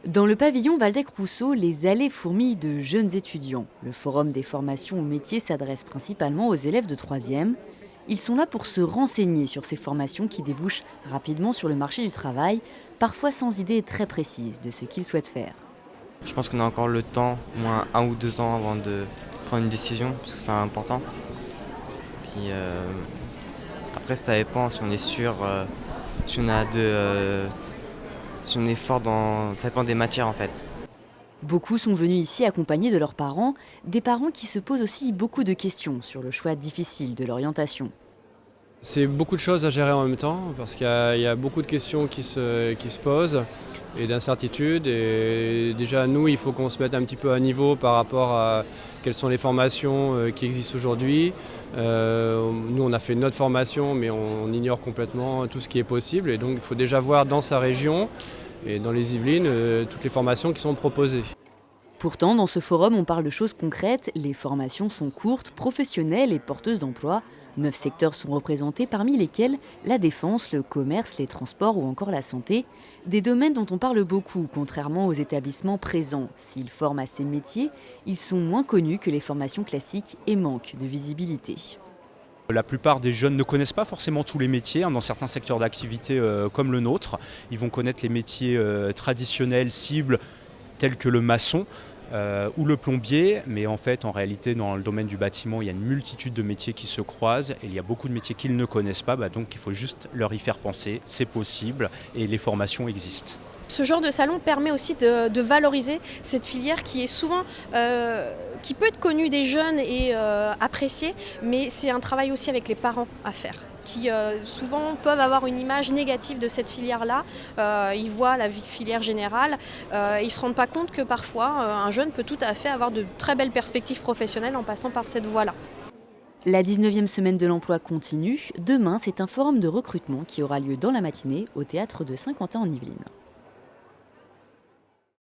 Dans le pavillon Waldeck-Rousseau, les allées fourmillent de jeunes étudiants. Le forum des formations aux métiers s'adresse principalement aux élèves de 3e. Ils sont là pour se renseigner sur ces formations qui débouchent rapidement sur le marché du travail, parfois sans idée très précise de ce qu'ils souhaitent faire. Je pense qu'on a encore le temps, au moins 1 ou 2 ans avant de prendre une décision, parce que c'est important. Puis après, ça dépend si on est sûr, si on a si on est fort dans. Ça dépend des matières en fait. Beaucoup sont venus ici accompagnés de leurs parents, des parents qui se posent aussi beaucoup de questions sur le choix difficile de l'orientation. C'est beaucoup de choses à gérer en même temps parce qu'il y a beaucoup de questions qui se posent et d'incertitudes. Et déjà, nous, il faut qu'on se mette un petit peu à niveau par rapport à quelles sont les formations qui existent aujourd'hui. Nous, on a fait notre formation, mais on ignore complètement tout ce qui est possible. Et donc, il faut déjà voir dans sa région et dans les Yvelines toutes les formations qui sont proposées. Pourtant, dans ce forum, on parle de choses concrètes. Les formations sont courtes, professionnelles et porteuses d'emploi. 9 secteurs sont représentés, parmi lesquels la défense, le commerce, les transports ou encore la santé. Des domaines dont on parle beaucoup, contrairement aux établissements présents. S'ils forment à ces métiers, ils sont moins connus que les formations classiques et manquent de visibilité. La plupart des jeunes ne connaissent pas forcément tous les métiers, dans certains secteurs d'activité comme le nôtre. Ils vont connaître les métiers traditionnels, cibles, tels que le maçon ou le plombier. Mais en fait, en réalité, dans le domaine du bâtiment, il y a une multitude de métiers qui se croisent. Et il y a beaucoup de métiers qu'ils ne connaissent pas, donc il faut juste leur y faire penser. C'est possible et les formations existent. Ce genre de salon permet aussi de valoriser cette filière qui est souvent, qui peut être connue des jeunes et appréciée, mais c'est un travail aussi avec les parents à faire, qui souvent peuvent avoir une image négative de cette filière-là. Ils voient la filière générale, ils ne se rendent pas compte que parfois un jeune peut tout à fait avoir de très belles perspectives professionnelles en passant par cette voie-là. La 19e semaine de l'emploi continue. Demain, c'est un forum de recrutement qui aura lieu dans la matinée au théâtre de Saint-Quentin en Yvelines.